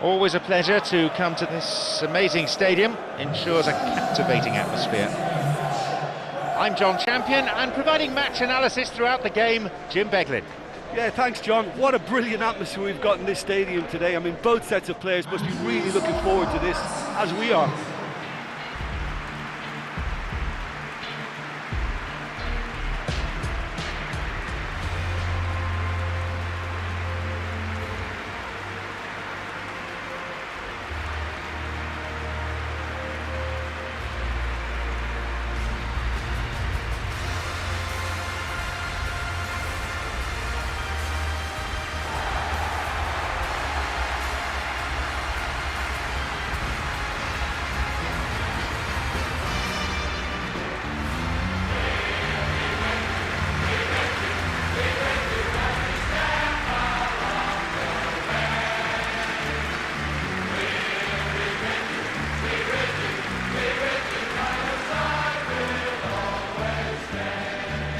Always a pleasure to come to this amazing stadium. Ensures a captivating atmosphere. I'm John Champion, and providing match analysis throughout the game, Jim Beglin. Yeah, thanks, John. What a brilliant atmosphere we've got in this stadium today. I mean, both sets of players must be really looking forward to this, as we are.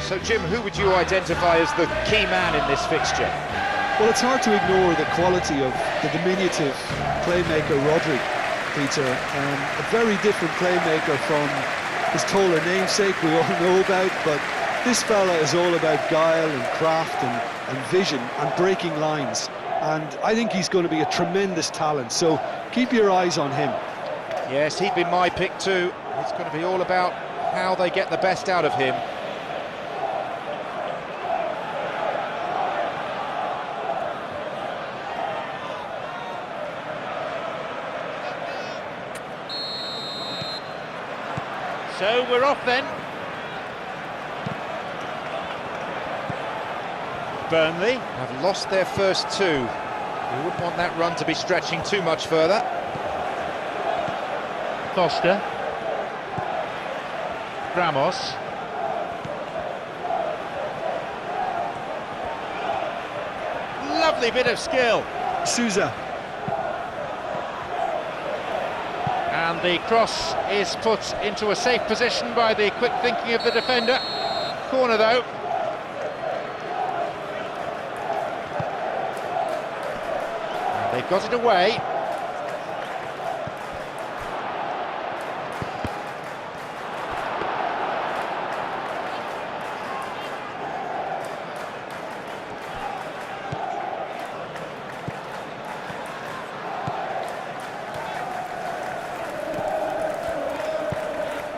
So, Jim, who would you identify as the key man in this fixture? Well, it's hard to ignore the quality of the diminutive playmaker Rodri, Peter. A very different playmaker from his taller namesake we all know about, but this fella is all about guile and craft and vision and breaking lines. And I think he's going to be a tremendous talent, so keep your eyes on him. Yes, he'd be my pick too. It's going to be all about how they get the best out of him. So we're off then. Burnley Have lost their first two. We wouldn't want that run to be stretching too much further. Foster, Ramos, lovely bit of skill, Souza. and the cross is put into a safe position by the quick thinking of the defender. Corner though. And they've got it away.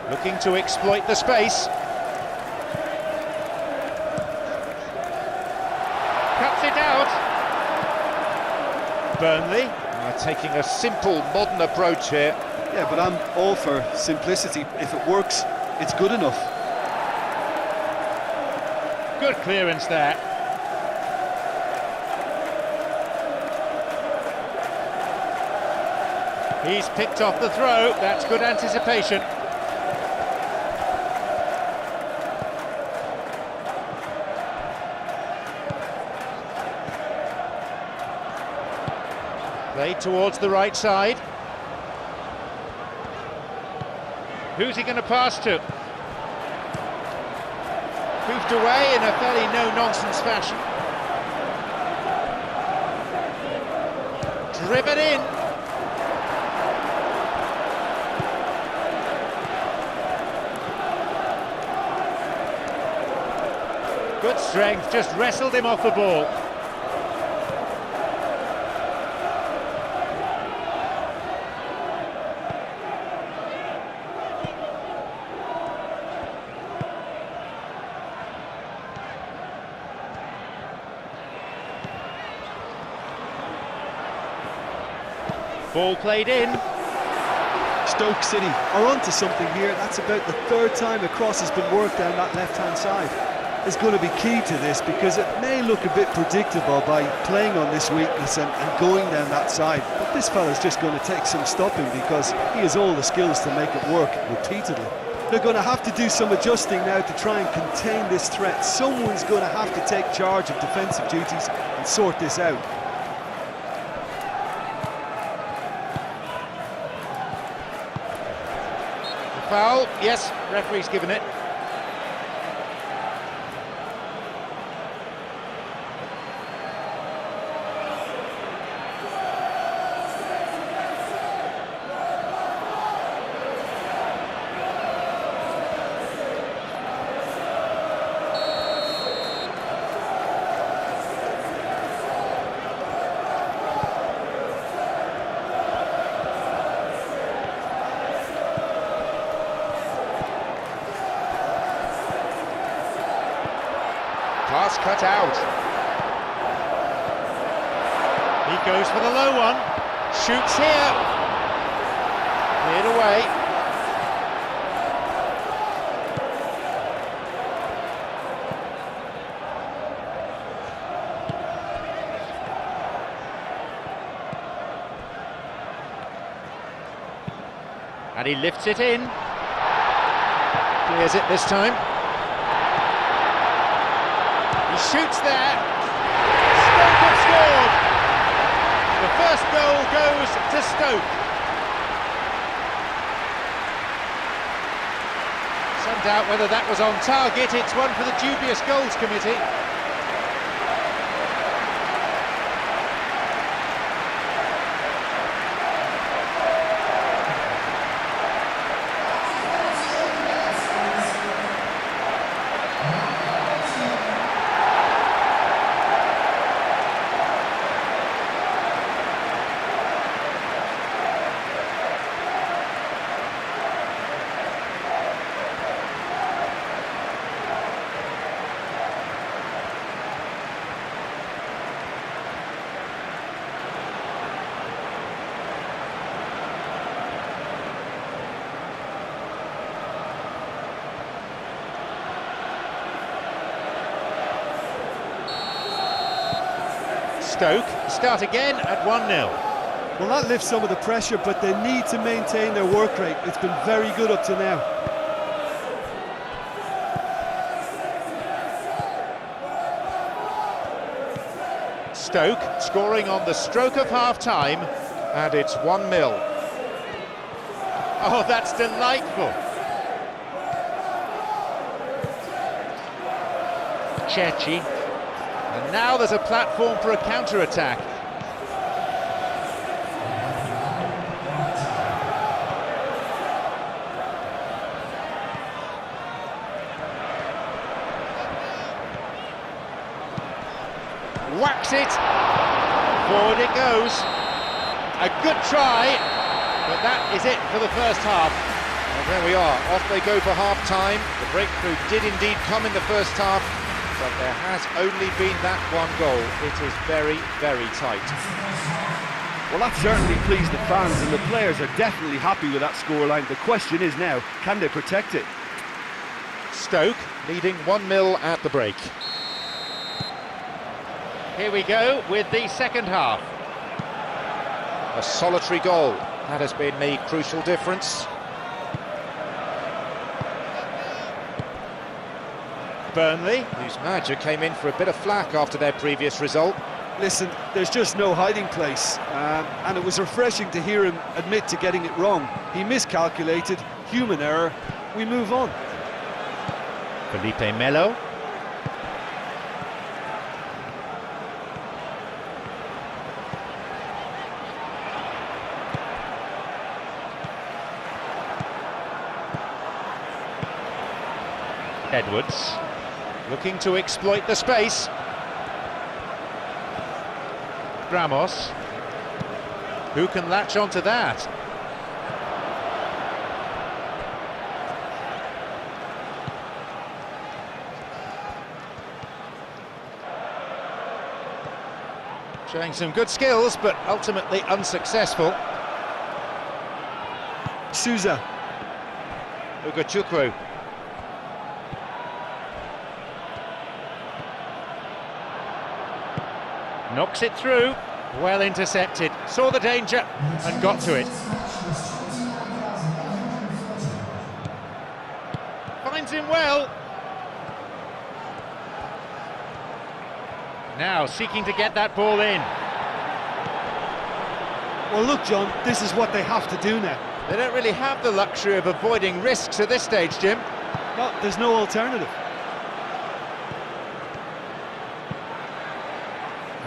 Looking to exploit the space. Cuts it out. Burnley Are taking a simple, modern approach here. Yeah, but I'm all for simplicity. If it works, it's good enough. Good clearance there. He's picked off the throw. That's good anticipation. Played towards the right side. Who's he going to pass to? Hoofed away in a fairly no-nonsense fashion. Driven in. Good strength, just wrestled him off the ball. Ball played in. Stoke City are onto something here. That's about the third time a cross has been worked down that left-hand side. It's going to be key to this because it may look a bit predictable by playing on this weakness and going down that side. But this fella's just going to take some stopping because he has all the skills to make it work repeatedly. They're going to have to do some adjusting now to try and contain this threat. Someone's going to have to take charge of defensive duties and sort this out. Foul, yes, referee's given it. cut out. He goes for the low one. Shoots here. Cleared away. And he lifts it in. Clears it this time. He shoots there. Stoke have scored. The first goal goes to Stoke. Some doubt whether that was on target. It's one for the dubious goals committee. Stoke start again at 1-0. Well, that lifts some of the pressure, but they need to maintain their work rate. It's been very good up to now. Stoke scoring on the stroke of half-time. And it's 1-0. Oh, that's delightful. Chechi. And now there's a platform for a counter-attack. Whacks it. Forward it goes. A good try, but that is it for the first half. And there we are, off they go for half-time. The breakthrough did indeed come in the first half, but there has only been that one goal. It is very, very tight. Well, that certainly pleased the fans, and the players are definitely happy with that scoreline. The question is now, can they protect it? Stoke leading 1-0 at the break. Here we go with the second half. A solitary goal, that has been the crucial difference. Burnley. Whose manager came in for a bit of flack after their previous result. Listen, there's just no hiding place, and it was refreshing to hear him admit to getting it wrong. He miscalculated, human error, we move on. Felipe Melo. Edwards, looking to exploit the space. Ramos, who can latch onto that? Showing some good skills, but ultimately unsuccessful. Souza. Ugachukwu. Knocks it through, well intercepted, saw the danger and got to it. Finds him well. Now seeking to get that ball in. Well, look, John, this is what they have to do now. They don't really have the luxury of avoiding risks at this stage, Jim. No, there's no alternative.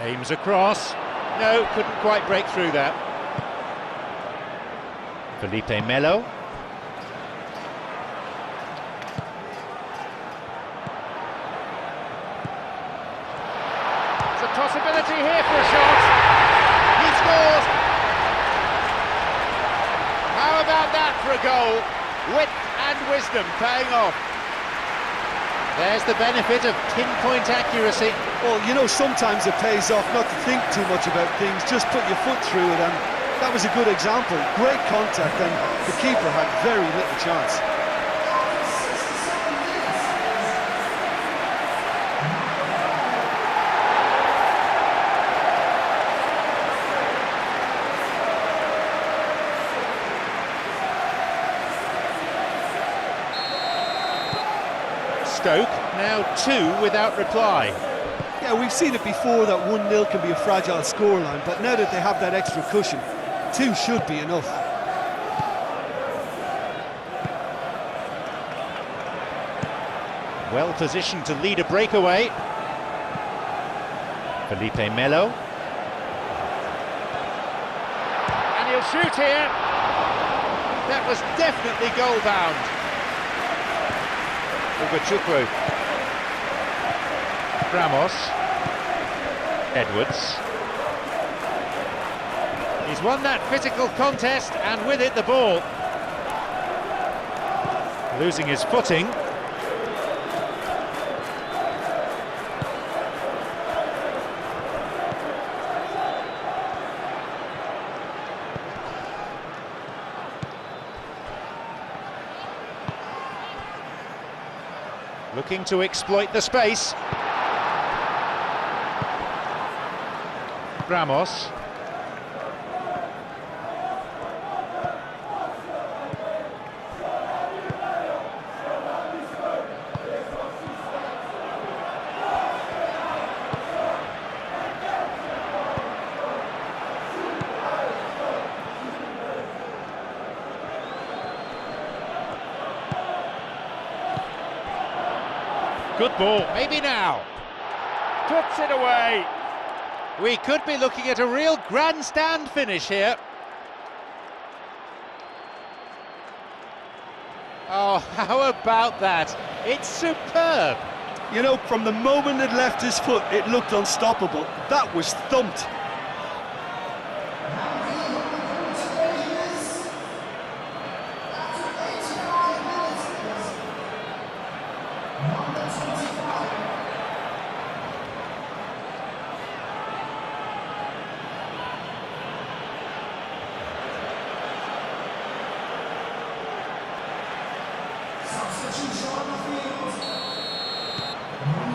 Aims across. No, couldn't quite break through that. Felipe Melo. It's a possibility here for a shot. He scores. How about that for a goal? Wit and wisdom paying off. There's the benefit of pinpoint accuracy. Well, you know, sometimes it pays off not to think too much about things, just put your foot through it, and that was a good example. Great contact, and the keeper had very little chance. Stoke now 2 without reply. Yeah, we've seen it before that 1-0 can be a fragile scoreline, but now that they have that extra cushion, 2 should be enough. Well positioned to lead a breakaway. Felipe Melo. And he'll shoot here. That was definitely goal-bound. Chukwu. Ramos. Edwards. He's won that physical contest, and with it the ball. Losing his footing. Looking to exploit the space. Ramos. Good ball, maybe now. Puts it away. We could be looking at a real grandstand finish here. Oh, how about that? It's superb. You know, from the moment it left his foot, it looked unstoppable. That was thumped.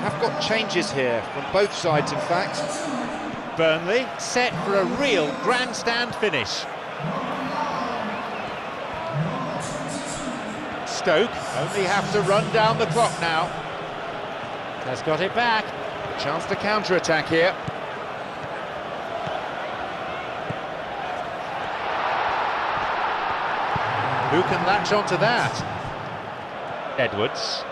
Have got changes here from both sides, in fact. Burnley set for a real grandstand finish. Stoke only have to run down the clock now. Has got it back. Chance to counter-attack here. Who can latch onto that? Edwards.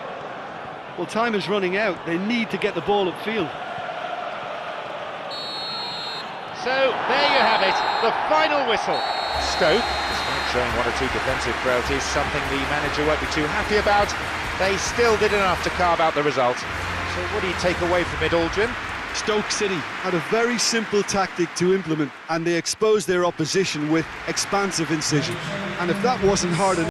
Well, time is running out. They need to get the ball upfield. So, there you have it, the final whistle. Stoke, Despite showing 1 or 2 defensive frailties, something the manager won't be too happy about, they still did enough to carve out the result. So what do you take away from it, Aldrin? Stoke City had a very simple tactic to implement, and they exposed their opposition with expansive incision. And if that wasn't hard enough,